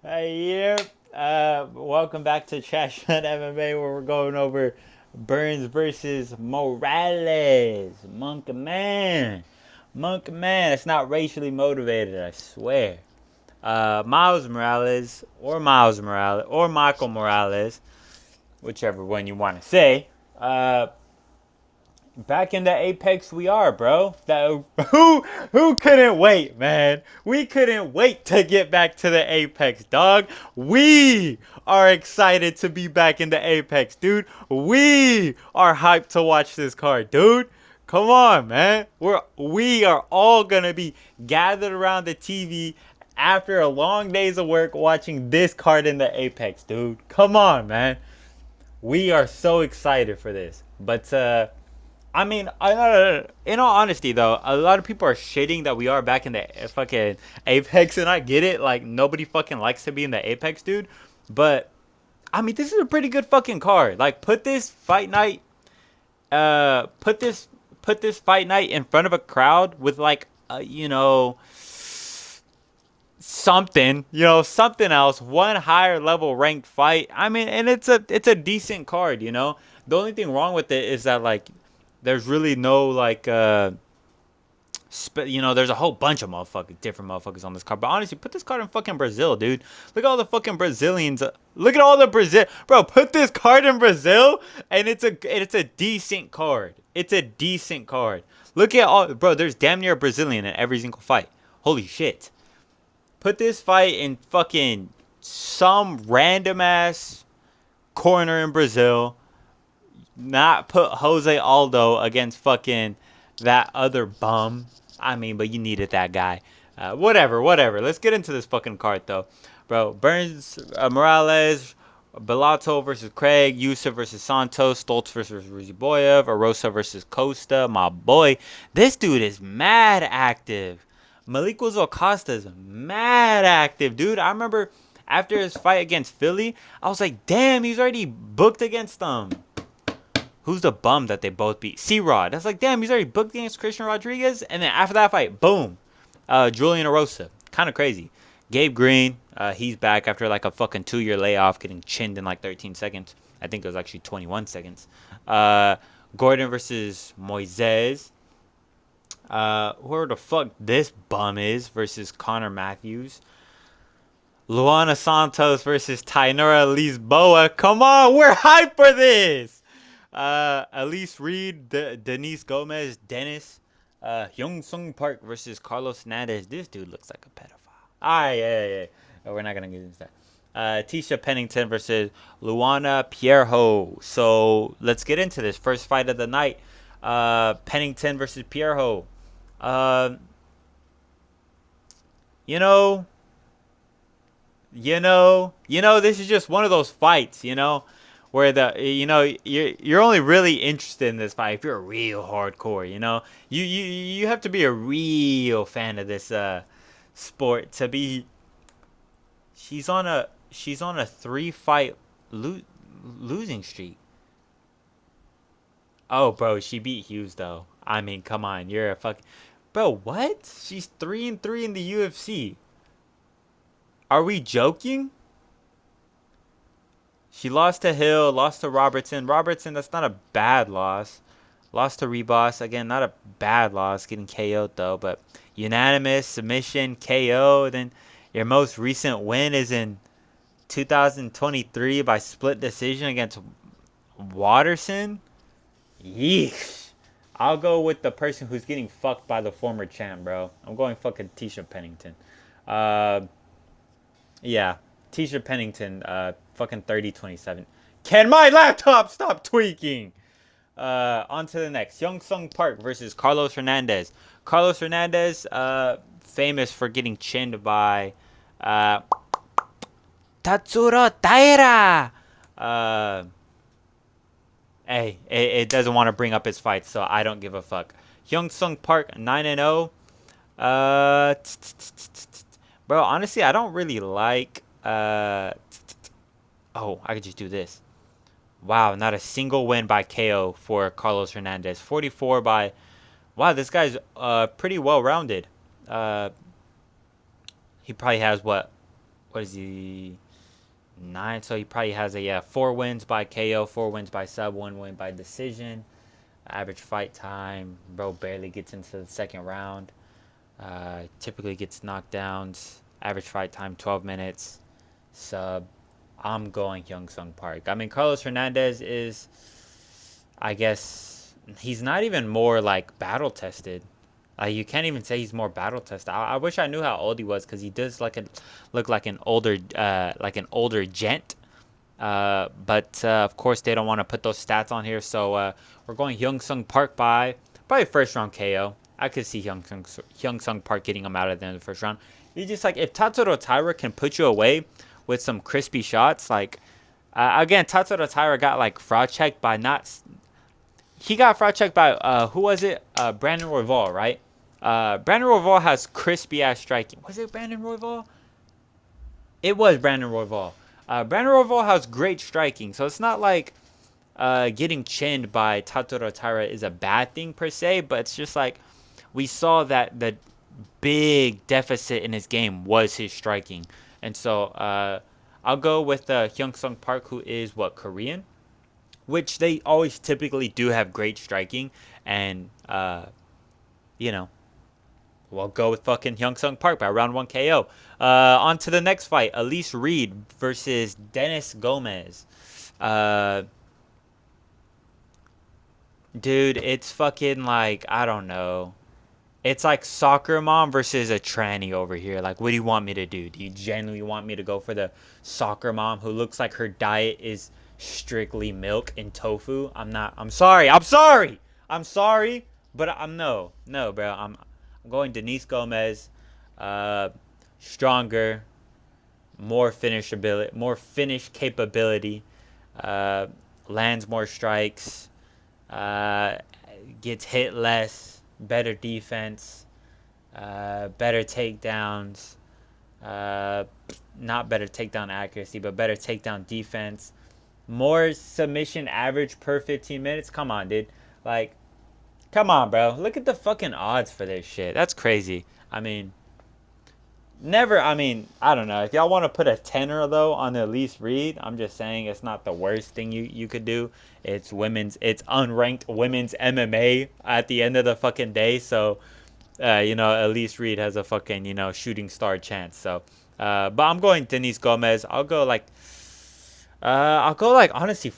Yep. Welcome back to Trash Man MMA, where we're going over Burns versus Morales. Monk Man. Monk Man. It's not racially motivated, I swear. Miles Morales, or Michael Morales, whichever one you want to say. Uh, Back in the Apex we are, bro. Who couldn't wait, man? We couldn't wait to get back to the Apex, dog. We are excited to be back in the Apex, dude. We are hyped to watch this card, dude. Come on, man. We are all gonna be gathered around the TV after a long days of work watching this card in the Apex, dude. Come on, man. We are so excited for this. But I mean, in all honesty, though, a lot of people are shitting that we are back in the fucking Apex, and I get it. Like, nobody fucking likes to be in the Apex, dude. But, I mean, this is a pretty good fucking card. Like, put this fight night in front of a crowd with, like, something else, one higher level ranked fight. I mean, and it's a decent card. The only thing wrong with it is that, like, there's really no, like, there's a whole bunch of different motherfuckers on this card. But honestly, put this card in fucking Brazil, dude. Look at all the fucking Brazilians. Look at all the Brazil, bro. Put this card in Brazil, and it's a decent card. It's a decent card. Look at all, bro. There's damn near a Brazilian in every single fight. Holy shit. Put this fight in fucking some random ass corner in Brazil. Not put Jose Aldo against fucking that other bum. I mean, but you needed that guy. Whatever. Let's get into this fucking card, though. Bro, Burns, Morales, Bellato versus Craig, Yusuf versus Santos, Stoltz versus Ruziboyev, Arosa versus Costa, my boy. This dude is mad active. Malikos Acosta is mad active, dude. I remember after his fight against Philly, I was like, damn, he's already booked against them. Who's the bum that they both beat? C-Rod. That's like, damn, he's already booked against Christian Rodriguez. And then after that fight, boom. Julian Arosa. Kind of crazy. Gabe Green, he's back after like a fucking 2-year layoff, getting chinned in like 13 seconds. I think it was actually 21 seconds. Gordon versus Moises. Whoever the fuck this bum is versus Connor Matthews. Luana Santos versus Tainara Lisboa. Come on, we're hyped for this. Elise Reed, Denise Gomez, Dennis, Young Sung Park versus Carlos Hernandez. This dude looks like a pedophile. Yeah. Oh, we're not gonna get into that. Tisha Pennington versus Luana Pierho. So let's get into this first fight of the night. Pennington versus Pierho. Uh, you know, this is just one of those fights. Where you're only really interested in this fight if you're a real hardcore. You have to be a real fan of this sport to be. She's on a 3-fight losing streak. Oh, bro, she beat Hughes though. I mean, come on, you're a fuck. Bro, what? She's 3-3 in the UFC. Are we joking? She lost to Hill, lost to Robertson. Robertson, that's not a bad loss. Lost to Rebos. Again, not a bad loss, getting KO'd though. But unanimous, submission, KO. Then your most recent win is in 2023 by split decision against Watterson. Yeesh. I'll go with the person who's getting fucked by the former champ, bro. I'm going fucking Tisha Pennington. Uh, yeah, Tisha Pennington, fucking 30-27. Can my laptop stop tweaking? On to the next. Young Sung Park versus Carlos Hernandez. Carlos Hernandez, famous for getting chinned by Tatsuro Taira. Hey, it doesn't want to bring up his fights, so I don't give a fuck. Young Sung Park, 9-0. Uh, Bro, honestly, I don't really like. Oh, I could just do this. Wow, not a single win by KO for Carlos Hernandez. 44 by. Wow, this guy's pretty well rounded. Uh, he probably has what what is he? 9. So he probably has a 4 wins by KO, 4 wins by sub, 1 win by decision. Average fight time, bro barely gets into the second round. Typically gets knockdowns. Average fight time 12 minutes. Sub. I'm going Hyung Sung Park. I mean, Carlos Hernandez is, I guess, he's not even more like battle tested. You can't even say he's more battle tested. I wish I knew how old he was because he does look like an older gent. But of course they don't want to put those stats on here, so we're going Hyung Sung Park by probably first round KO. I could see Hyung Sung Park getting him out of there in the first round. You just like if Tatsuro Taira can put you away with some crispy shots, like again Tatsuro Taira got like fraud checked by not. He got fraud checked by who was it? Brandon Royval, right? Brandon Royval has crispy ass striking. Was it Brandon Royval? It was Brandon Royval. Brandon Royval has great striking, so it's not like getting chinned by Tatsuro Taira is a bad thing per se, but it's just like we saw that the big deficit in his game was his striking. And so I'll go with Hyung Sung Park, who is what, Korean? Which they always typically do have great striking. And, you know, we'll go with fucking Hyung Sung Park by round 1 KO. On to the next fight. Elise Reed versus Dennis Gomez. Dude, it's fucking like, I don't know. It's like soccer mom versus a tranny over here. Like, what do you want me to do? Do you genuinely want me to go for the soccer mom who looks like her diet is strictly milk and tofu? I'm sorry. But no, bro. I'm going Denise Gomez. Stronger, more finish capability. Lands more strikes. Gets hit less. Better defense, better takedowns, not better takedown accuracy, but better takedown defense, more submission average per 15 minutes. Come on, dude. Like, come on, bro. Look at the fucking odds for this shit. That's crazy. I mean, I don't know. If y'all want to put a tenner, though, on Elise Reed, I'm just saying it's not the worst thing you could do. It's unranked women's MMA at the end of the fucking day. So, Elise Reed has a fucking, shooting star chance. So, but I'm going Denise Gomez. I'll go like, honestly,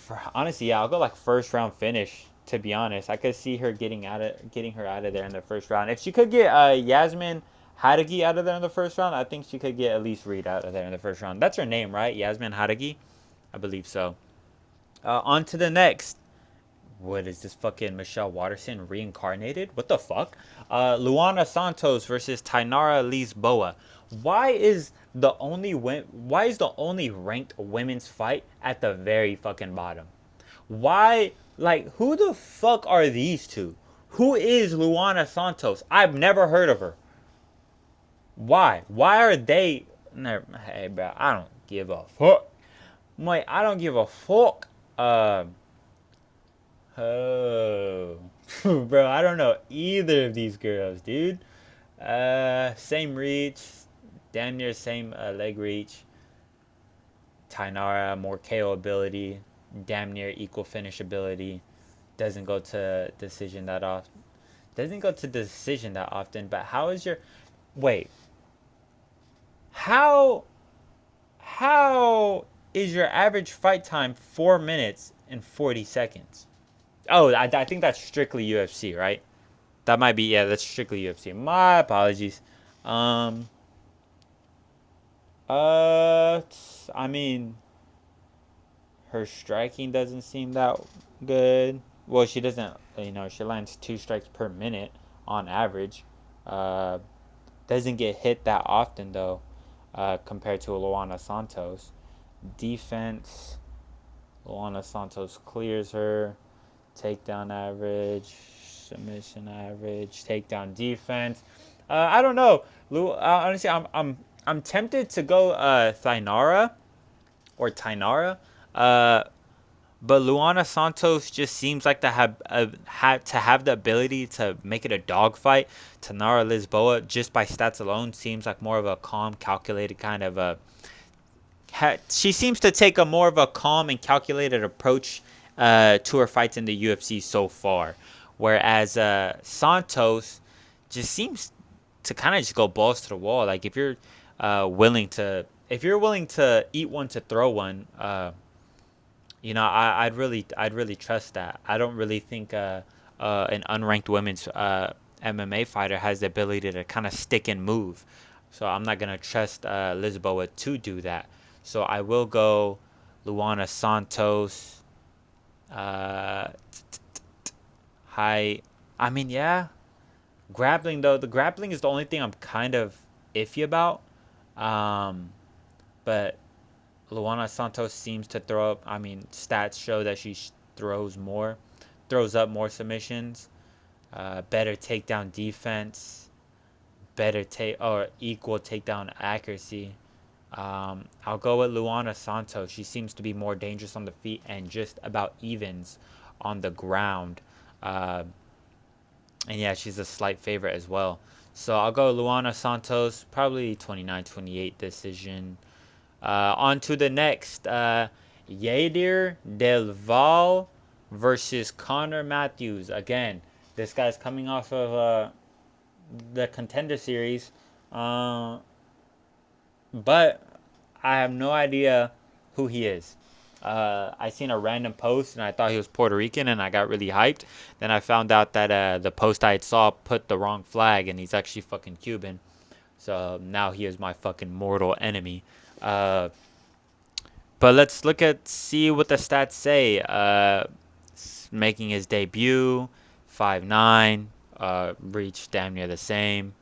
yeah, I'll go like first round finish. To be honest, I could see her getting her out of there in the first round. If she could get Yasmin Hadagi out of there in the first round, I think she could get Elise Reed out of there in the first round. That's her name, right? Yasmin Hadagi? I believe so. On to the next. What is this, fucking Michelle Waterson reincarnated? What the fuck? Luana Santos versus Tainara Lisboa. Why is the only ranked women's fight at the very fucking bottom? Why? Like, who the fuck are these two? Who is Luana Santos? I've never heard of her. Why? Why are they? Hey, bro, I don't give a fuck. Mate, I don't give a fuck. Oh, bro, I don't know either of these girls, dude. Same reach, damn near same leg reach. Tainara, more KO ability, damn near equal finish ability. Doesn't go to decision that often. But how is your? Wait. How is your average fight time 4 minutes and 40 seconds? Oh, I think that's strictly UFC, right? That might be, yeah, that's strictly UFC. My apologies. I mean, her striking doesn't seem that good. Well, she doesn't, she lands 2 strikes per minute on average. Doesn't get hit that often, though, compared to Luana Santos. Defense, Luana Santos clears her. Takedown average, submission average, takedown defense. I don't know. Honestly, I'm tempted to go Tainara. But Luana Santos just seems like to have the ability to make it a dogfight. Tainara Lisboa, just by stats alone, seems like more of a calm, calculated kind of a she seems to take a more of a calm and calculated approach to her fights in the UFC so far, whereas Santos just seems to kind of just go balls to the wall. Like if you're willing to eat one to throw one, I'd really trust that. I don't really think an unranked women's MMA fighter has the ability to kind of stick and move. So I'm not gonna trust Lisboa to do that. So I will go Luana Santos. Uh, High. I mean, yeah. Grappling though, the grappling is the only thing I'm kind of iffy about. Um, but Luana Santos seems to throw up. I mean, stats show that she throws up more submissions, better takedown defense, better take or equal takedown accuracy. I'll go with Luana Santos. She seems to be more dangerous on the feet and just about evens on the ground. Uh, and yeah, she's a slight favorite as well. So I'll go Luana Santos, probably 29-28 decision. On to the next. Yadir Del Val versus Connor Matthews. Again, this guy's coming off of the Contender Series. But I have no idea who he is. I seen a random post and I thought he was Puerto Rican and I got really hyped. Then I found out that the post I saw put the wrong flag and he's actually fucking Cuban. So now he is my fucking mortal enemy. But let's see what the stats say. Making his debut, 5'9", reached damn near the same.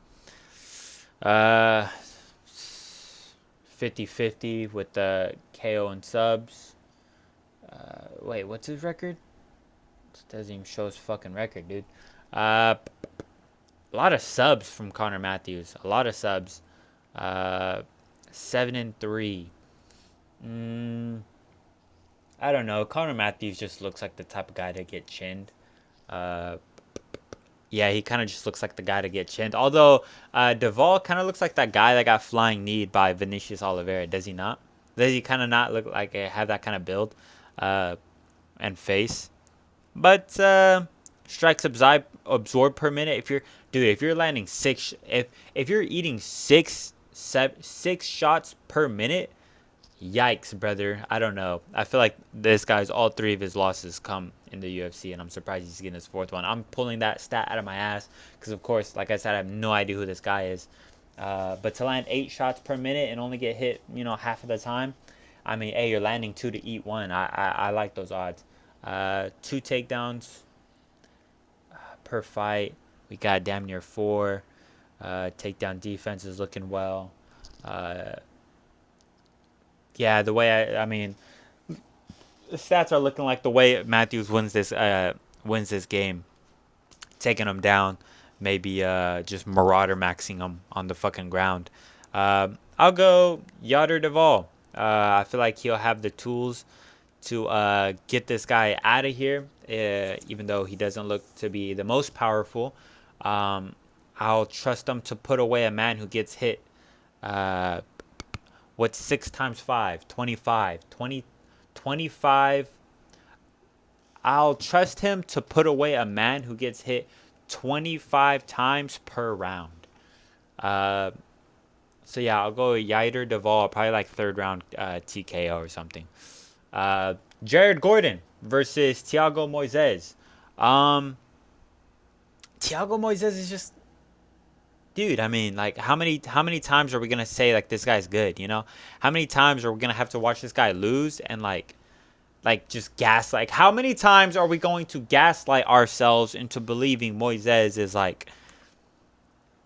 50-50 with the KO and subs. Wait, what's his record? It doesn't even show his fucking record, dude. A lot of subs from Connor Matthews. A lot of subs. 7-3. I don't know. Connor Matthews just looks like the type of guy to get chinned. Yeah, he kind of just looks like the guy to get chinned. Although Duvall kind of looks like that guy that got flying kneed by Vinicius Oliveira. Does he not? Does he kind of not look like have that kind of build and face? But strikes absorbed per minute. If you're landing if you're eating six shots per minute, yikes, brother. I don't know. I feel like this guy's all three of his losses come in the UFC, and I'm surprised he's getting his fourth one. I'm pulling that stat out of my ass because, of course, like I said, I have no idea who this guy is. But to land 8 shots per minute and only get hit, half of the time, I mean, hey, you're landing 2 to eat 1. I like those odds. 2 takedowns per fight. We got damn near 4. Takedown defense is looking well. Yeah, the way I mean, the stats are looking like the way Matthews wins this game, taking him down, maybe just marauder maxing him on the fucking ground. I'll go Yader Duvall. I feel like he'll have the tools to get this guy out of here, even though he doesn't look to be the most powerful. I'll trust him to put away a man who gets hit. What's 6 times 5? 25. 25. I'll trust him to put away a man who gets hit 25 times per round. So yeah, I'll go Yader Duvall, probably like 3rd round TKO or something. Jared Gordon versus Thiago Moises. Thiago Moises is just, dude, I mean, like, how many times are we gonna say like this guy's good? How many times are we gonna have to watch this guy lose and like just gaslight? How many times are we going to gaslight ourselves into believing Moises is like,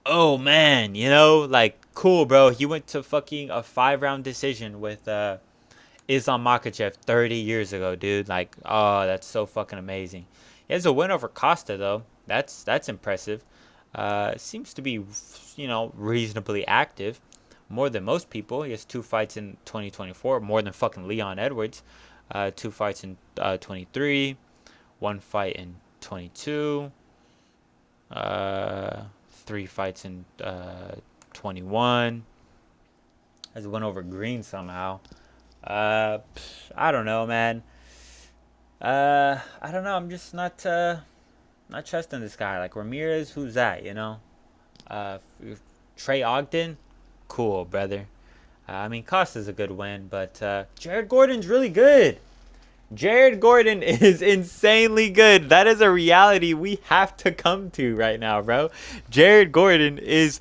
oh man, like, cool, bro. He went to fucking a 5-round decision with Islam Makhachev 30 years ago, dude. Like, oh, that's so fucking amazing. He has a win over Costa though. That's impressive. Seems to be, reasonably active. More than most people. He has 2 fights in 2024. More than fucking Leon Edwards. 2 fights in 23. 1 fight in 22. 3 fights in 21. Has a win over Green somehow. I don't know, man. I don't know. I'm just not trusting this guy. Like Ramirez, who's that? You know, uh, Trey Ogden, cool, brother. I mean, Costa's a good win, but Jared Gordon's really good. Jared Gordon is insanely good. That is a reality we have to come to right now, bro. Jared Gordon is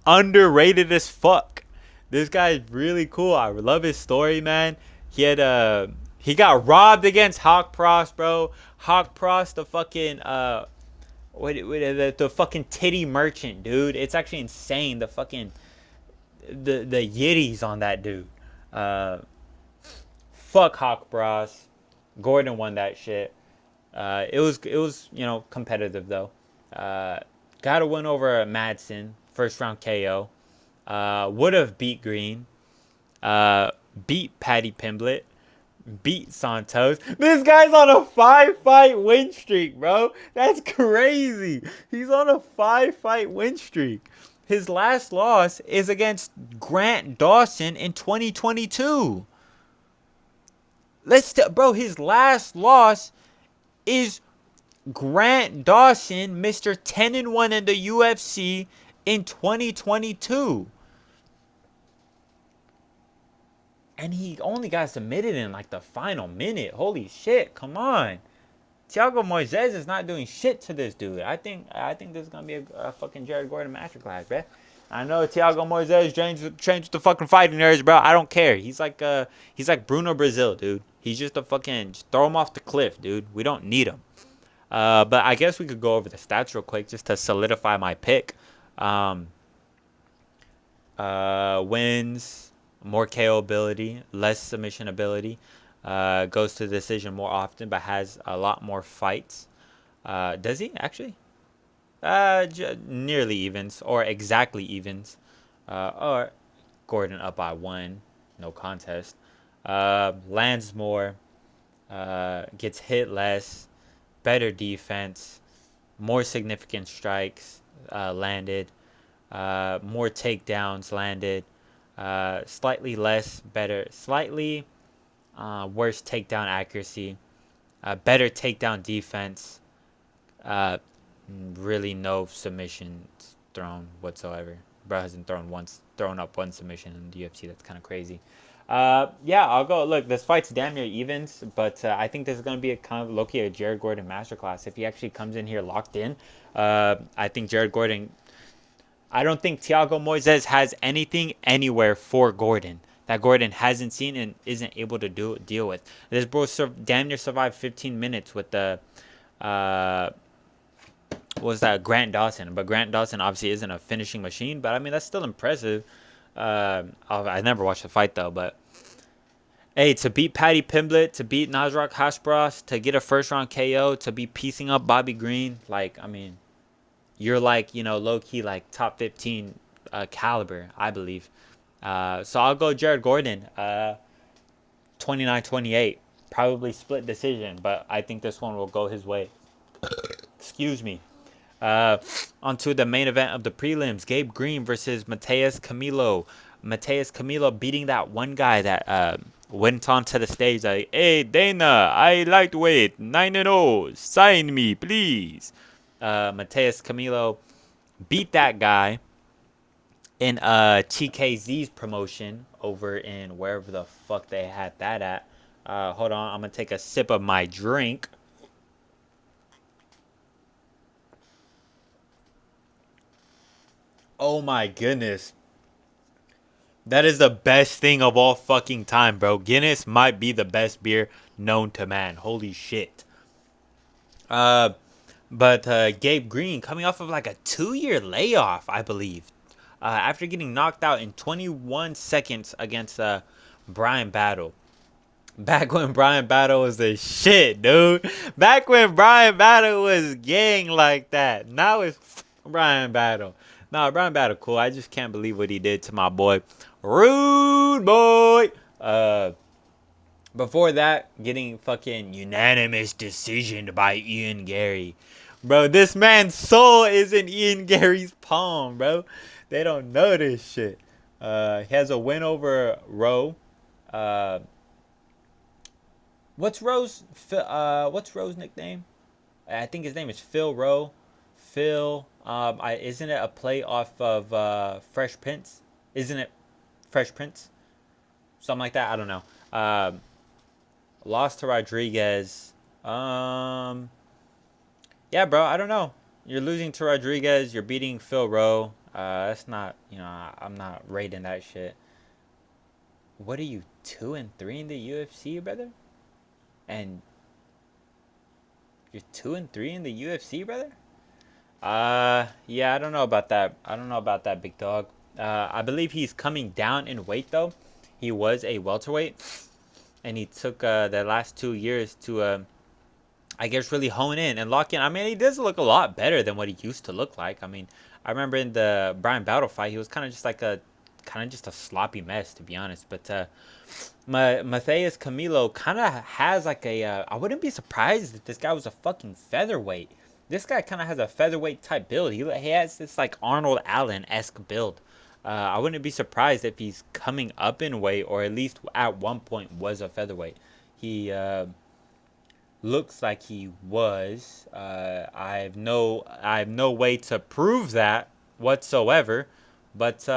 underrated as fuck. This guy is really cool. I love his story, man. He got robbed against Hawk Prost, bro. Hawk Prost, the fucking the fucking titty merchant, dude. It's actually insane. The fucking the yitties on that dude. Uh, Fuck Hawk Prost. Gordon won that shit. It was competitive though. Uh, got a win over Madsen, first round KO. Would have beat Green. Uh, Beat Paddy Pimblett. Beat Santos. This guy's on a 5-fight win streak, bro. That's crazy. He's on a 5-fight win streak. His last loss is against Grant Dawson in 2022. Bro, his last loss is Grant Dawson, Mr. 10-1 in the UFC in 2022. And he only got submitted in like the final minute. Holy shit, come on. Thiago Moises is not doing shit to this dude. I think this is gonna be a fucking Jared Gordon masterclass, bro. I know Thiago Moises trains with the fucking fighting nerds, bro. I don't care. He's like Bruno Brazil, dude. He's just just throw him off the cliff, dude. We don't need him. But I guess we could go over the stats real quick just to solidify my pick. Wins, more KO ability, less submission ability. Goes to decision more often, but has a lot more fights. Does he actually? Nearly evens or exactly evens. Or Gordon up by 1, no contest. Lands more. Gets hit less. Better defense. More significant strikes landed. More takedowns landed. Slightly less better. Slightly worse takedown accuracy. Better takedown defense. Really no submissions thrown whatsoever. Bro hasn't thrown up one submission in the UFC. That's kind of crazy. Yeah, I'll go. Look, this fight's damn near evens, but I think this is gonna be a kind of low-key a Jared Gordon masterclass if he actually comes in here locked in. I think Jared Gordon. I don't think Thiago Moises has anything anywhere for Gordon that Gordon hasn't seen and isn't able to deal with. This bro damn near survived 15 minutes with the was that Grant Dawson, but Grant Dawson obviously isn't a finishing machine. But I mean that's still impressive. I never watched the fight though, but hey, to beat Paddy Pimblett, to beat Nasrat Haqparast, to get a first round KO, to be piecing up Bobby Green, like I mean, you're like low key like top 15 caliber, I believe. So I'll go Jared Gordon, 29-28, probably split decision, but I think this one will go his way. Excuse me. Onto the main event of the prelims, Gabe Green versus Mateus Camilo. Mateus Camilo beating that one guy that went onto the stage like, "Hey Dana, I like weight 9-0, sign me please." Mateus Camilo beat that guy in TKZ's promotion over in wherever the fuck they had that at. Hold on, I'm gonna take a sip of my drink. Oh my goodness. That is the best thing of all fucking time, bro. Guinness might be the best beer known to man. Holy shit. But Gabe Green coming off of like a 2-year layoff, I believe. After getting knocked out in 21 seconds against Brian Battle. Back when Brian Battle was the shit, dude. Back when Brian Battle was gang like that. Now it's Brian Battle. Nah, Brian Battle cool. I just can't believe what he did to my boy. Rude boy. Before that, getting fucking unanimous decision by Ian Gary. Bro, this man's soul is in Ian Gary's palm, bro. They don't know this shit. He has a win over Rowe. Uh, what's Rowe's nickname? I think his name is Phil Rowe. Phil, isn't it a play off of Fresh Prince? Isn't it Fresh Prince? Something like that. I don't know. Lost to Rodriguez. Um, yeah, bro. I don't know. You're losing to Rodriguez. You're beating Phil Rowe. That's not. I'm not rating that shit. What are you 2-3 in the UFC, brother? And you're 2-3 in the UFC, brother? Yeah, I don't know about that. I don't know about that, big dog. I believe he's coming down in weight though. He was a welterweight, and he took the last 2 years to I guess really hone in and lock in. I mean, he does look a lot better than what he used to look like. I mean, I remember in the Brian Battle fight, he was kind of just a sloppy mess, to be honest. But Matheus Camilo kind of has like a. I wouldn't be surprised if this guy was a fucking featherweight. This guy kind of has a featherweight type build. He has this like Arnold Allen esque build. I wouldn't be surprised if he's coming up in weight, or at least at one point was a featherweight. He looks like he was. I have no way to prove that whatsoever, but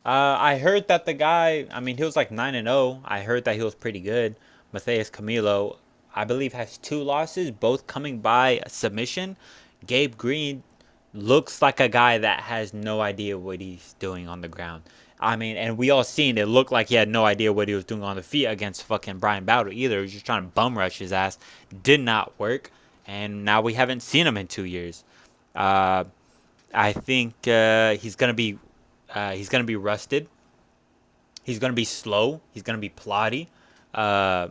I heard that the guy. I mean, he was like 9-0. I heard that he was pretty good. Matheus Camilo, I believe, has 2 losses, both coming by submission. Gabe Green looks like a guy that has no idea what he's doing on the ground. I mean, and we all seen it looked like he had no idea what he was doing on the feet against fucking Brian Battle either. He was just trying to bum rush his ass. Did not work. And now we haven't seen him in 2 years. Uh, I think he's gonna be rusted. He's gonna be slow. He's gonna be plotty. Uh,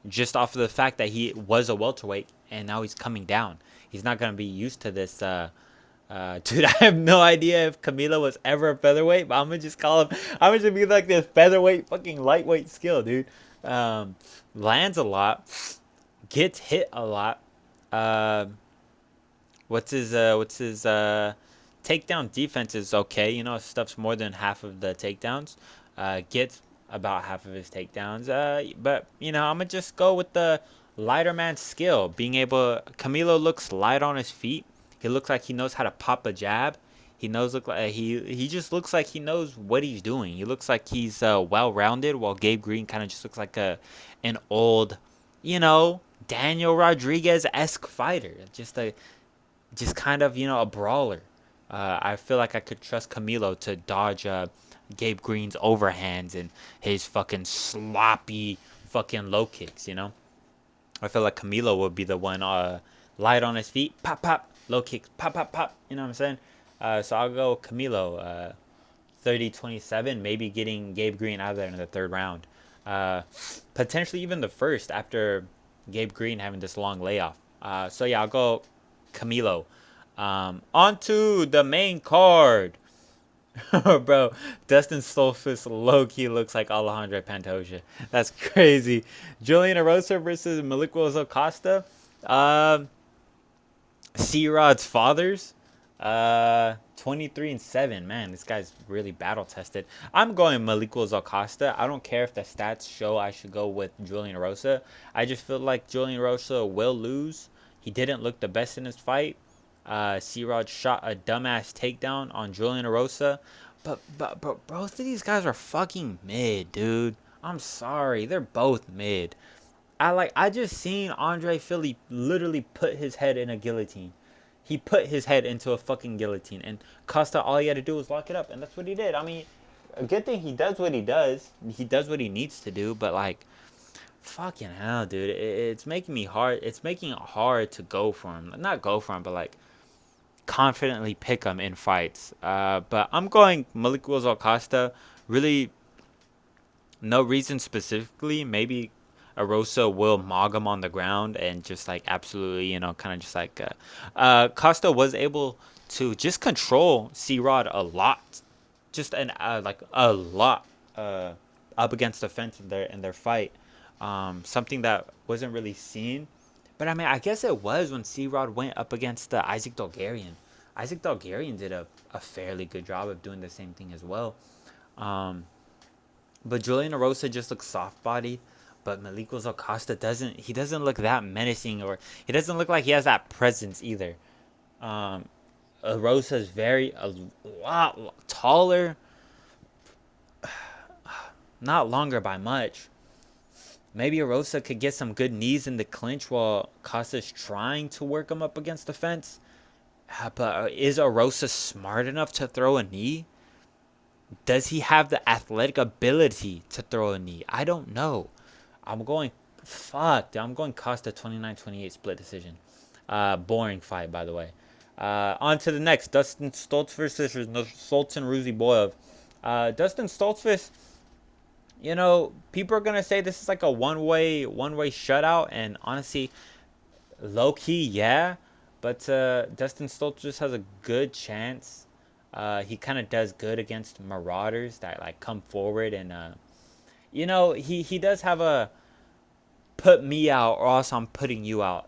just off of the fact that he was a welterweight and now he's coming down. He's not gonna be used to this. Dude, I have no idea if Camilo was ever a featherweight, but I'm gonna just call him. I'm gonna just be like this featherweight, fucking lightweight skill, dude. Lands a lot, gets hit a lot. Uh, what's his takedown defense is okay. Stuffs more than half of the takedowns. Gets about half of his takedowns. But I'm gonna just go with the lighter man skill. Being able, Camilo looks light on his feet. He looks like he knows how to pop a jab. He just looks like he knows what he's doing. He looks like he's well rounded, while Gabe Green kind of just looks like an old, Daniel Rodriguez esque fighter. Just kind of a brawler. I feel like I could trust Camilo to dodge Gabe Green's overhands and his fucking sloppy fucking low kicks. I feel like Camilo would be the one light on his feet, pop pop, low kicks, pop pop pop. You know what I'm saying? So I'll go Camilo, 30-27, maybe getting Gabe Green out of there in the third round. Potentially even the first after Gabe Green having this long layoff. So yeah, I'll go Camilo. On to the main card. Bro, Dustin Stolfus low-key looks like Alejandro Pantoja. That's crazy. Julian Erosa versus Malikos Acosta. C-Rod's fathers. 23-7. Man, this guy's really battle-tested. I'm going Malikos Acosta. I don't care if the stats show I should go with Julian Erosa. I just feel like Julian Erosa will lose. He didn't look the best in his fight. C-Rod shot a dumbass takedown on Julian Erosa. But both of these guys are fucking mid, dude. I'm sorry. They're both mid. I just seen Andre Philly literally put his head in a guillotine. He put his head into a fucking guillotine. And Costa, all he had to do was lock it up. And that's what he did. I mean, a good thing he does what he does. He does what he needs to do. But, fucking hell, dude. It's making me hard. It's making it hard to go for him. Not go for him, but, confidently pick him in fights. But I'm going Malikos Acosta. Really, no reason specifically. Maybe Erosa will mog him on the ground and just absolutely, kind of just Costa was able to just control C-Rod a lot. Just a lot up against the fence in their fight. Something that wasn't really seen. But I mean, I guess it was when C-Rod went up against Isaac Dolgarian. Isaac Dolgarian did a fairly good job of doing the same thing as well. But Julian Erosa just looks soft-bodied. But Malikos Acosta doesn't. He doesn't look that menacing, or he doesn't look like he has that presence either. Um, Erosa is a lot taller, not longer by much. Maybe Erosa could get some good knees in the clinch while Costa's trying to work him up against the fence. But is Erosa smart enough to throw a knee? Does he have the athletic ability to throw a knee? I don't know. I'm going, fuck, dude, I'm going Costa 29-28 split decision. Boring fight, by the way. On to the next. Dustin Stoltz versus Sultan Ruziboyev. Dustin Stoltzfus, people are gonna say this is like a one-way shutout, and honestly, low key, yeah. But Dustin Stoltz just has a good chance. He kind of does good against marauders that like come forward, and he does have a put me out or else I'm putting you out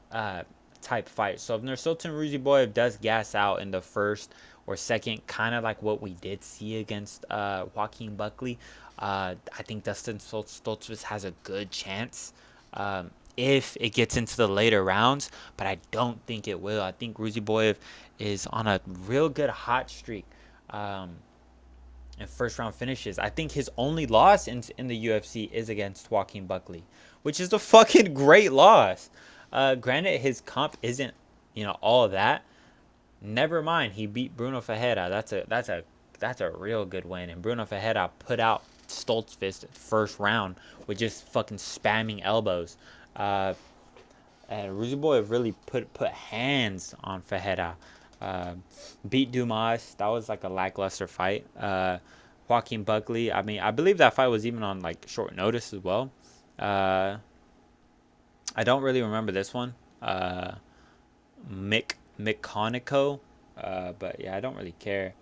type fight. So if Nursultan Ruziboyev does gas out in the first or second, kind of like what we did see against Joaquin Buckley, I think Dustin Stoltzfus has a good chance if it gets into the later rounds, but I don't think it will. I think Ruziboyev is on a real good hot streak. And first round finishes. I think his only loss in the UFC is against Joaquin Buckley, which is a fucking great loss. Granted, his comp isn't, all of that. Never mind, he beat Bruno Ferreira. That's a real good win. And Bruno Ferreira put out Stoltzfus first round with just fucking spamming elbows. And Ruziboyev really put hands on Ferreira. Beat Dumas. That was like a lackluster fight. Joaquin Buckley. I mean, I believe that fight was even on like short notice as well. I don't really remember this one. Mick Conico. But yeah, I don't really care.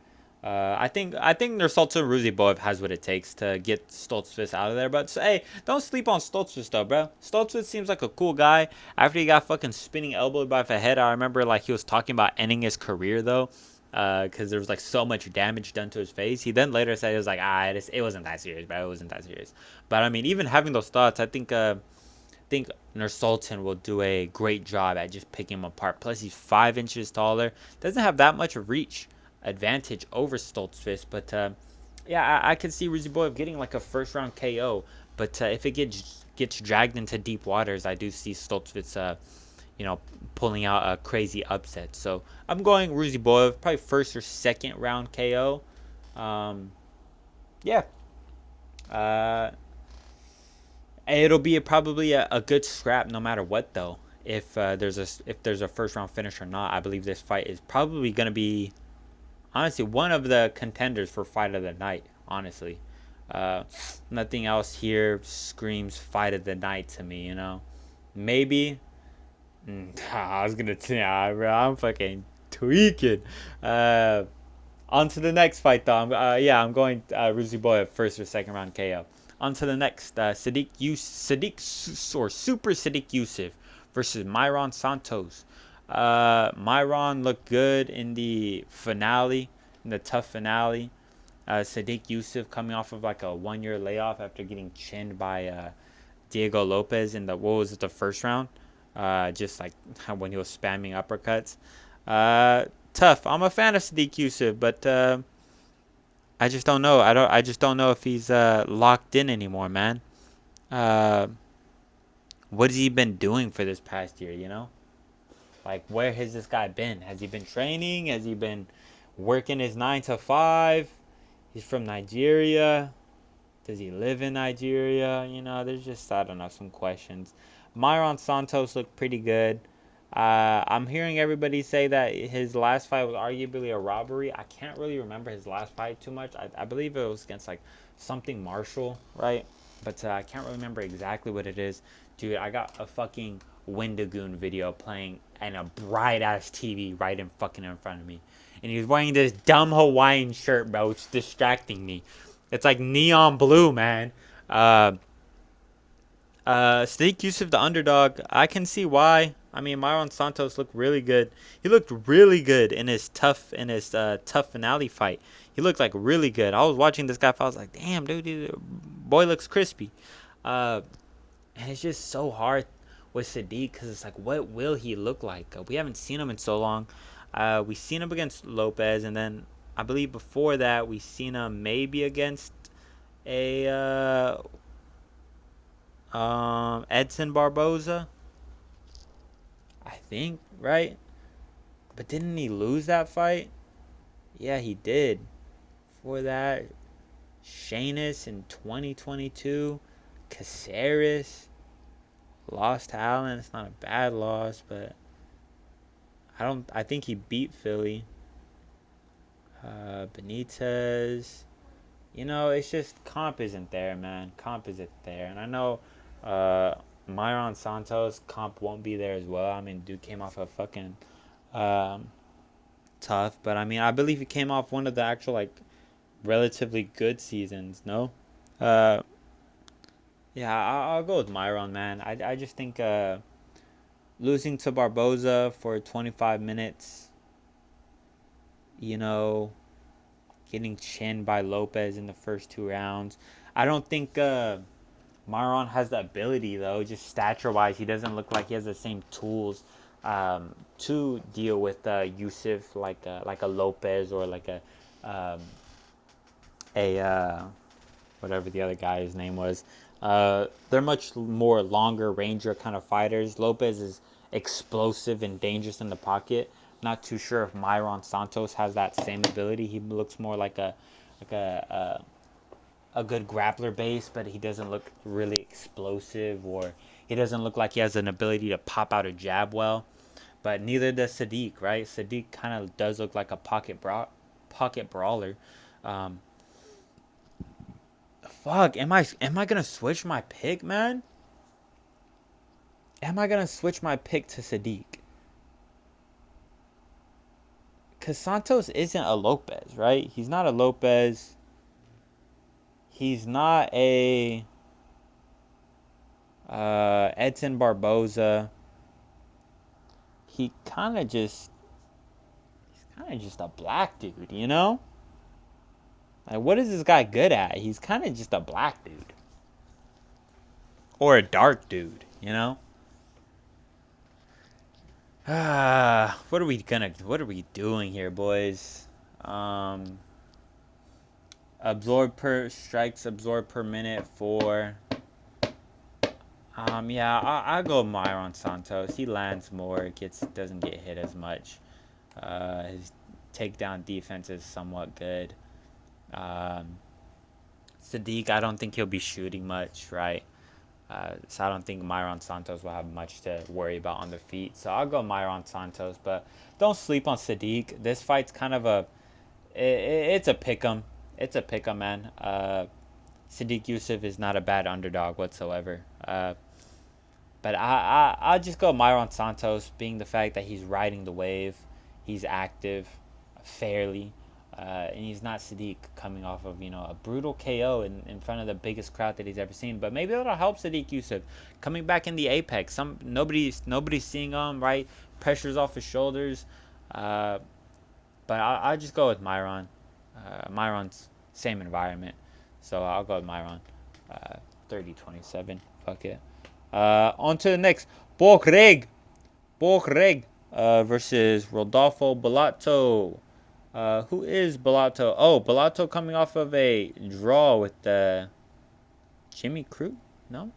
I think Nursultan Ruziboyev has what it takes to get Stoltzfus out of there. But hey, don't sleep on Stoltzfus though, bro. Stoltzfus seems like a cool guy. After he got fucking spinning elbowed by Ferreira, I remember like he was talking about ending his career though, because there was like so much damage done to his face. He then later said it was like it wasn't that serious, bro. It wasn't that serious. But I mean, even having those thoughts, I think Nursultan will do a great job at just picking him apart. Plus, he's 5 inches taller. Doesn't have that much reach advantage over Stoltzfus, but yeah, I could see Ruziboyev getting like a first round KO. But if it gets dragged into deep waters, I do see Stoltzfus, pulling out a crazy upset. So I'm going Ruziboyev, probably first or second round KO. Yeah. It'll be probably a good scrap no matter what though. If there's a first round finish or not, I believe this fight is probably gonna be honestly one of the contenders for fight of the night. Honestly, nothing else here screams fight of the night to me. Maybe. I was gonna say, bro, I'm fucking tweaking. On to the next fight though. I'm going Ruziboyev first or second round KO. On to the next, Super Sadiq Youssef versus Myron Santos. Myron looked good in the finale, in the tough finale. Sadiq Youssef coming off of like a 1-year layoff after getting chinned by Diego Lopez in the first round? Just like when he was spamming uppercuts. Tough. I'm a fan of Sadiq Youssef, but I just don't know. I just don't know if he's locked in anymore, man. What has he been doing for this past year? Like, where has this guy been? Has he been training? Has he been working his 9 to 5? He's from Nigeria. Does he live in Nigeria? There's just, I don't know, some questions. Myron Santos looked pretty good. I'm hearing everybody say that his last fight was arguably a robbery. I can't really remember his last fight too much. I believe it was against like something Marshall, right? But I can't really remember exactly what it is. Dude, I got a fucking Wendigoon video playing and a bright ass TV right in front of me. And he was wearing this dumb Hawaiian shirt, bro. It's distracting me. It's like neon blue, man. Sadiq Youssef, the underdog. I can see why. I mean, Myron Santos looked really good. He looked really good in his tough finale fight. He looked like really good. I was watching this guy. I was like, damn, dude, boy looks crispy. Uh, and it's just so hard with Sadiq because it's like, what will he look like? We haven't seen him in so long. We seen him against Lopez, and then I believe before that we seen him maybe against a Edson Barboza. I think, right? But didn't he lose that fight? Yeah, he did. For that, Sheamus in 2022, Caceres lost to Allen. It's not a bad loss, but I think he beat Philly. Benitez. It's just comp isn't there, man. Comp isn't there, and I know Myron Santos comp won't be there as well. I mean, dude came off a fucking um, tough, but I mean, I believe he came off one of the actual like relatively good seasons. No, uh, yeah, I'll go with Myron, man. I just think losing to Barboza for 25 minutes, you know, getting chinned by Lopez in the first 2 rounds. I don't think Myron has the ability though. Just stature wise, he doesn't look like he has the same tools to deal with Yusuf like a Lopez or like a whatever the other guy's name was. They're much more longer ranger kind of fighters. Lopez is explosive and dangerous in the pocket. Not too sure if Myron Santos has that same ability. He looks more like like a good grappler base, but he doesn't look really explosive, or he doesn't look like he has an ability to pop out a jab well. But neither does Sadiq, right? Sadiq kind of does look like a pocket brawler. Um, Fuck, am I gonna switch my pick, man? Am I gonna switch my pick to Sadiq? Cause Santos isn't a Lopez, right? He's not a Lopez. He's not a Edson Barboza. He's kind of just a black dude, you know? Like, what is this guy good at? He's kind of just a black dude. Or a dark dude, you know? What are we doing here, boys? Absorb per strikes, absorb per minute for. Yeah, I go Myron Santos. He lands more, doesn't get hit as much. His takedown defense is somewhat good. Sadiq, I don't think he'll be shooting much, right? So I don't think Myron Santos will have much to worry about on the feet. So I'll go Myron Santos, but don't sleep on Sadiq. This fight's kind of it's a pick'em. It's a pick'em, man. Sadiq Yusuf is not a bad underdog whatsoever. But I'll just go Myron Santos, being the fact that he's riding the wave, he's active, fairly, and he's not Sadiq coming off of a brutal KO in front of the biggest crowd that he's ever seen. But maybe it'll help Sadiq Yusuf coming back in the apex. Nobody's seeing him, right? Pressure's off his shoulders. But I'll just go with Myron. Myron's same environment, so I'll go with Myron. 30-27. Fuck it. On to the next. Borgreg versus Rodolfo Bellato. Who is Bellato? Oh, Bellato coming off of a draw with Jimmy Crute? No?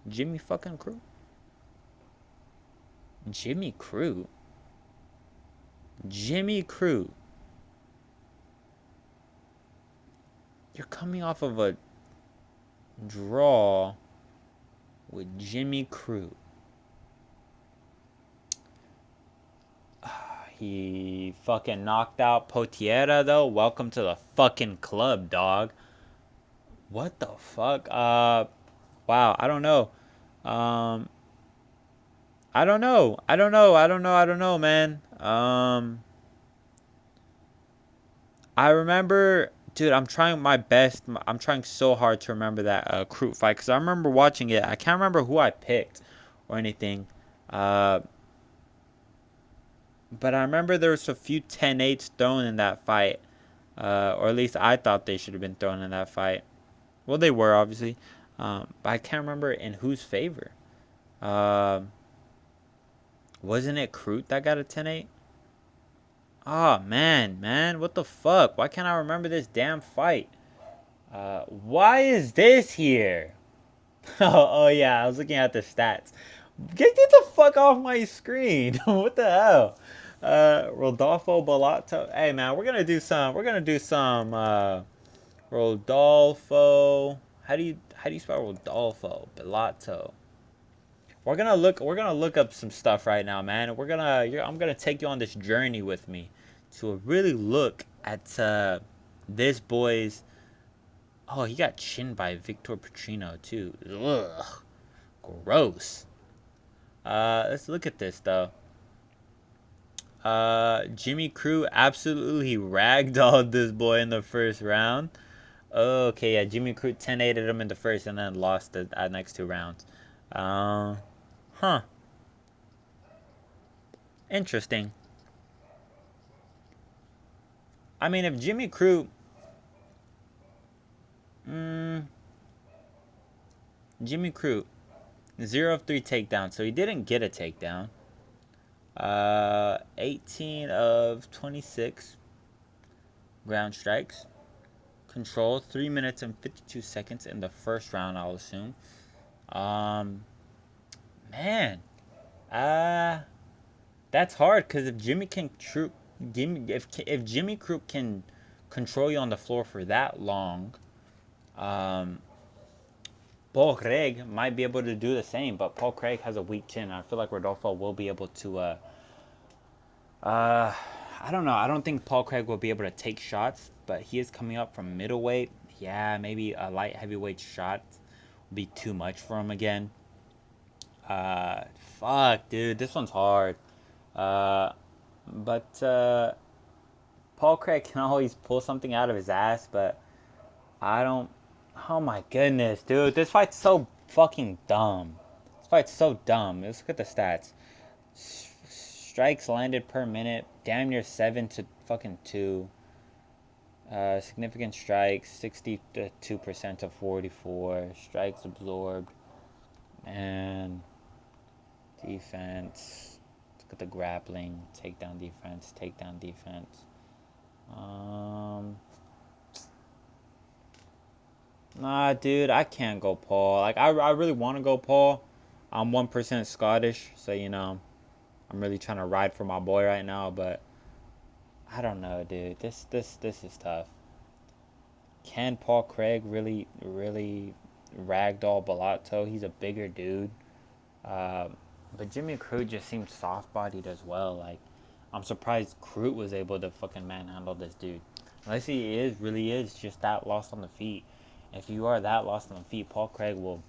Jimmy fucking Crute? Jimmy Crute? Jimmy Crute. You're coming off of a draw with Jimmy Crute. He fucking knocked out Potiera though. Welcome to the fucking club, dog. What the fuck? Wow, I don't know. I don't know, man. I remember, dude. I'm trying my best. I'm trying so hard to remember that Crute fight because I remember watching it. I can't remember who I picked or anything. But I remember there was a few 10-8s thrown in that fight. Or at least I thought they should have been thrown in that fight. Well, they were, obviously. But I can't remember in whose favor. Wasn't it Crute that got a 10-8? Oh, man. What the fuck? Why can't I remember this damn fight? Why is this here? Oh, yeah. I was looking at the stats. Get the fuck off my screen. What the hell? Rodolfo Bellato. Hey, man. We're going to do some. Rodolfo. How do you spell Rodolfo Bellato? We're gonna look up some stuff right now, man. I'm gonna take you on this journey with me to really look at this boy's. Oh, he got chinned by Victor Petrino too. Ugh, gross. Let's look at this though. Jimmy Crute absolutely ragdolled this boy in the first round. Okay, yeah, Jimmy Crute 10-8'd him in the first and then lost the next 2 rounds. Huh. Interesting. I mean, if Jimmy Crute... Jimmy Crute, 0 of 3 takedowns, so he didn't get a takedown. 18 of 26 ground strikes. Control, 3 minutes and 52 seconds in the first round, I'll assume. Man. That's hard, because if Jimmy Crute can control you on the floor for that long, Paul Craig might be able to do the same, but Paul Craig has a weak chin. I feel like Rodolfo will be able to, I don't know. I don't think Paul Craig will be able to take shots, but he is coming up from middleweight. Yeah, maybe a light heavyweight shot will be too much for him again. Fuck, dude. This one's hard. But Paul Craig can always pull something out of his ass, but I don't... Oh my goodness, dude. This fight's so fucking dumb. This fight's so dumb. Let's look at the stats. Strikes landed per minute, damn near 7 to fucking 2. Significant strikes, 62% of 44. Strikes absorbed. And defense. Look at the grappling. Takedown defense. Nah, dude, I can't go Paul. Like, I really want to go Paul. I'm 1% Scottish, so, you know, I'm really trying to ride for my boy right now, but I don't know, dude. This is tough. Can Paul Craig really ragdoll Bellato? He's a bigger dude. But Jimmy Crute just seems soft-bodied as well. Like, I'm surprised Crute was able to fucking manhandle this dude. Unless he really is just that lost on the feet. If you are that lost on the feet, Paul Craig will...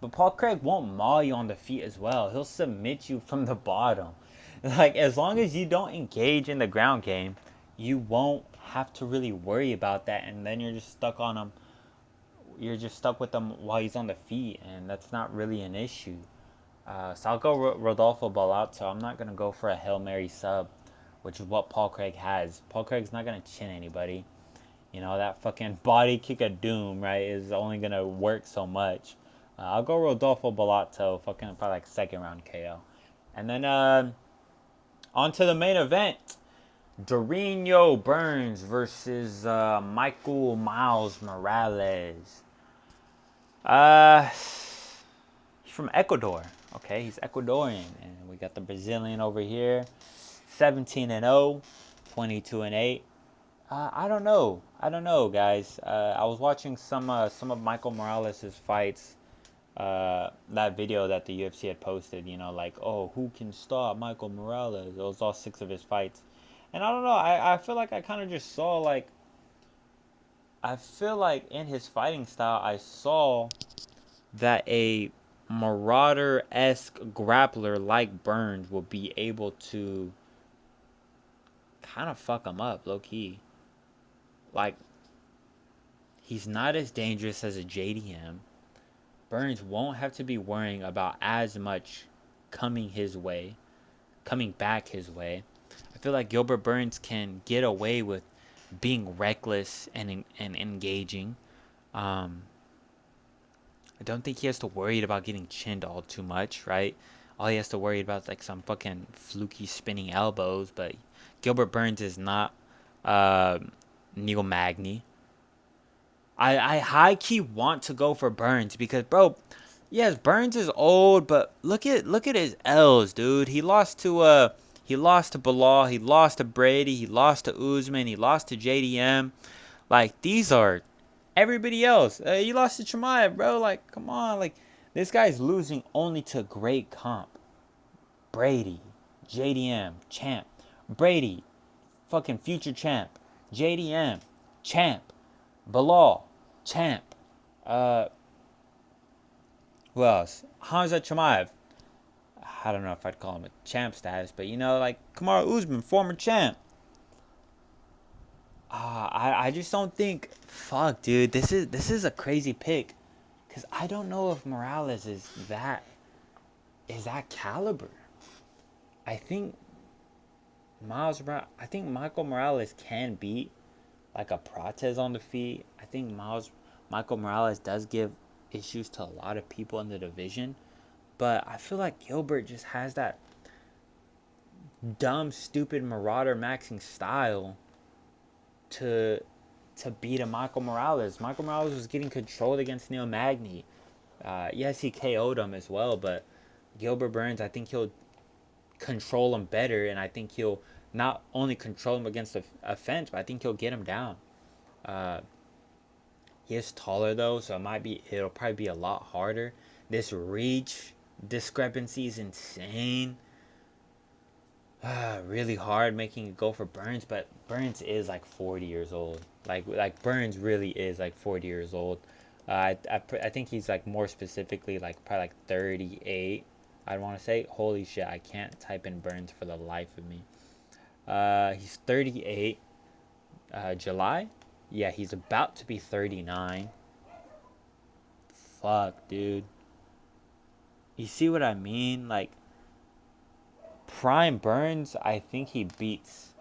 But Paul Craig won't maul you on the feet as well. He'll submit you from the bottom. Like, as long as you don't engage in the ground game, you won't have to really worry about that. And then you're just stuck on him. You're just stuck with him while he's on the feet. And that's not really an issue. So I'll go Rodolfo Bellato. I'm not going to go for a Hail Mary sub, which is what Paul Craig has. Paul Craig's not going to chin anybody. You know, that fucking body kick of doom, right, is only going to work so much. I'll go Rodolfo Bellato, fucking probably like 2nd round KO. And then on to the main event. Durinho Burns versus Michael Miles Morales. He's from Ecuador. Okay, he's Ecuadorian. And we got the Brazilian over here. 17-0, 22-8. I don't know, guys. I was watching some of Michael Morales' fights. That video that the UFC had posted, you know, like, oh, who can stop Michael Morales? It was all 6 of his fights. And I don't know, I feel like I kind of just saw, like, I feel like in his fighting style, I saw that a Marauder-esque grappler like Burns will be able to kind of fuck him up, low-key. Like, he's not as dangerous as a JDM. Burns won't have to be worrying about as much coming back his way. I feel like Gilbert Burns can get away with being reckless and engaging. Um, I don't think he has to worry about getting chinned all too much, right? All he has to worry about is like some fucking fluky spinning elbows. But Gilbert Burns is not uh, Neil Magny. I high key want to go for Burns because, bro, yes, Burns is old, but look at his L's, dude. He lost to Bilal, he lost to Brady, he lost to Usman, he lost to JDM. Like, these are everybody else. He lost to Chimaev, bro. Like, come on, like, this guy's losing only to great comp. Brady, JDM, champ. Brady, fucking future champ. JDM, champ. Bilal, champ. Uh, who else? Hamza Chimaev. I don't know if I'd call him a champ status, but you know, like Kamaru Usman, former champ. I just don't think. Fuck, dude. This is a crazy pick, cause I don't know if Morales is that caliber. I think I think Michael Morales can beat like a Prates on the feet. I think Michael Morales does give issues to a lot of people in the division, but I feel like Gilbert just has that dumb, stupid Marauder maxing style to beat a Michael Morales. Michael Morales was getting controlled against Neil Magny. Yes, he KO'd him as well, but Gilbert Burns, I think he'll control him better, and I think he'll not only control him against a fence, but I think he'll get him down. Uh, he is taller though, so it'll probably be a lot harder. This reach discrepancy is insane. Really hard making it go for Burns, but Burns is like 40 years old. Like Burns really is like 40 years old. I think he's like more specifically like probably like 38. I want to say, holy shit, I can't type in Burns for the life of me. He's 38. July? Yeah, he's about to be 39. Fuck, dude. You see what I mean? Like, Prime Burns, I think he beats.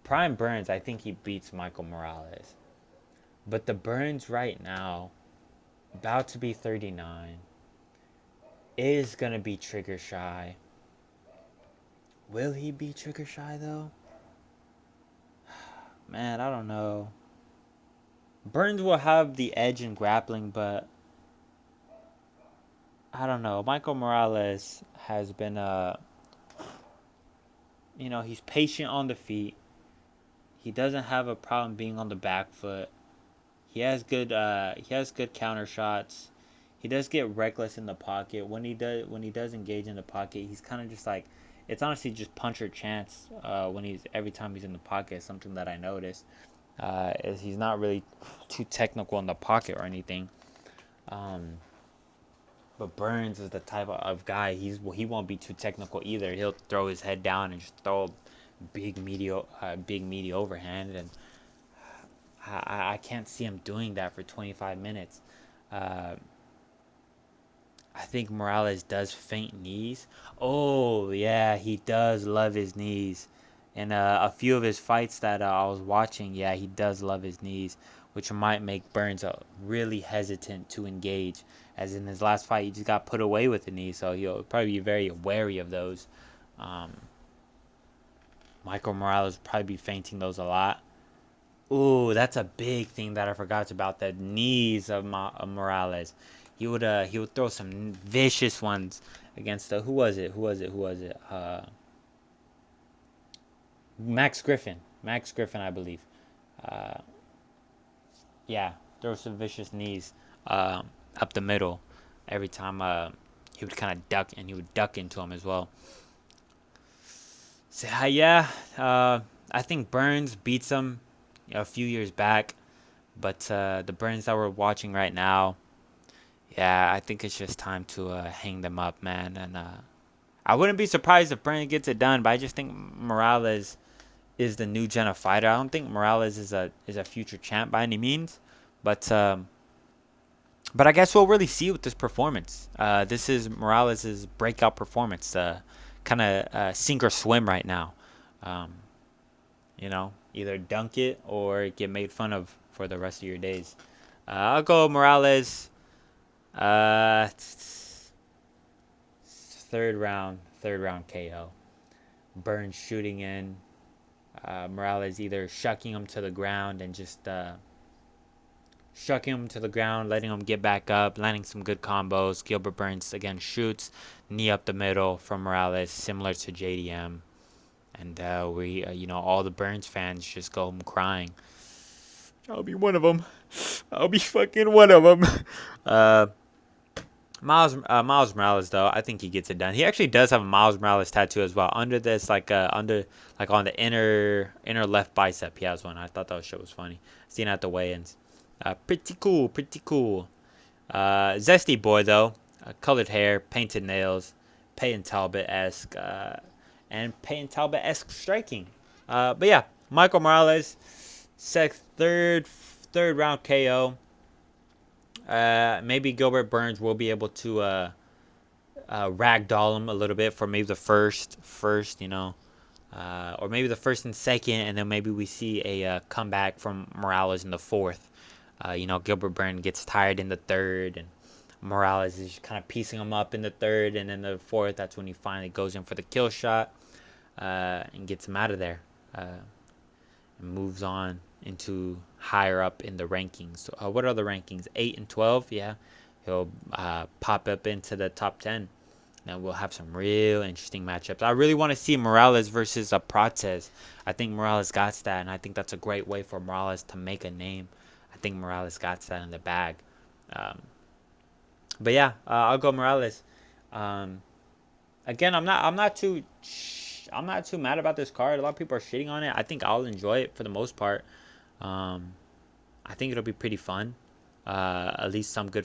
Prime Burns, I think he beats Michael Morales. But the Burns right now, about to be 39, is going to be trigger shy. Will he be trigger shy, though? Man, I don't know. Burns will have the edge in grappling, but I don't know. Michael Morales has been he's patient on the feet. He doesn't have a problem being on the back foot. He has good counter shots. He does get reckless in the pocket. When he does engage in the pocket, he's kind of just like, it's honestly just puncher chance. Every time he's in the pocket, something that I noticed is he's not really too technical in the pocket or anything. But Burns is the type of guy, he won't be too technical either. He'll throw his head down and just throw a big meaty overhand, and I can't see him doing that for 25 minutes. I think Morales does feint knees. Oh yeah, he does love his knees. In a few of his fights that I was watching, yeah, he does love his knees, which might make Burns really hesitant to engage. As in his last fight, he just got put away with the knee, so he'll probably be very wary of those. Um, Michael Morales will probably be feinting those a lot. Ooh, that's a big thing that I forgot about, the knees of Morales. He would throw some vicious ones against who was it? Max Griffin. Max Griffin, I believe. Uh, yeah, throw some vicious knees up the middle every time he would kind of duck, and he would duck into him as well. So yeah, I think Burns beats him a few years back, but the Burns that we're watching right now, yeah, I think it's just time to hang them up, man. And I wouldn't be surprised if Burns gets it done, but I just think Morales is the new gen of fighter. I don't think Morales is a future champ by any means, but I guess we'll really see with this performance. This is Morales' breakout performance, kind of sink or swim right now. You know, either dunk it or get made fun of for the rest of your days. I'll go Morales. Uh, third round KO. Burns shooting in. Morales either shucking him to the ground and just shucking him to the ground, letting him get back up, landing some good combos. Gilbert Burns again shoots, knee up the middle from Morales, similar to JDM. And all the Burns fans just go home crying. I'll be one of them. I'll be fucking one of them. Miles Morales though, I think he gets it done. He actually does have a Miles Morales tattoo as well. Under this, like on the inner left bicep, he has one. I thought that shit was funny. Seen it at the weigh-ins. Pretty cool, pretty cool. Zesty boy though, colored hair, painted nails, Peyton Talbot-esque, and Peyton Talbot-esque striking. But yeah, Michael Morales, third round KO. Maybe Gilbert Burns will be able to ragdoll him a little bit for maybe the first, or maybe the first and second, and then maybe we see a comeback from Morales in the fourth. Gilbert Burns gets tired in the third, and Morales is kind of piecing him up in the third, and then the fourth, that's when he finally goes in for the kill shot and gets him out of there. And moves on into higher up in the rankings. So, what are the rankings? 8 and 12. Yeah, he'll pop up into the top 10. Now we'll have some real interesting matchups. I really want to see Morales versus Prates. I think Morales got that, and I think that's a great way for Morales to make a name. I think Morales got that in the bag. But yeah, I'll go Morales. Again, I'm not too mad about this card. A lot of people are shitting on it. I think I'll enjoy it for the most part. I think it'll be pretty fun. At least some good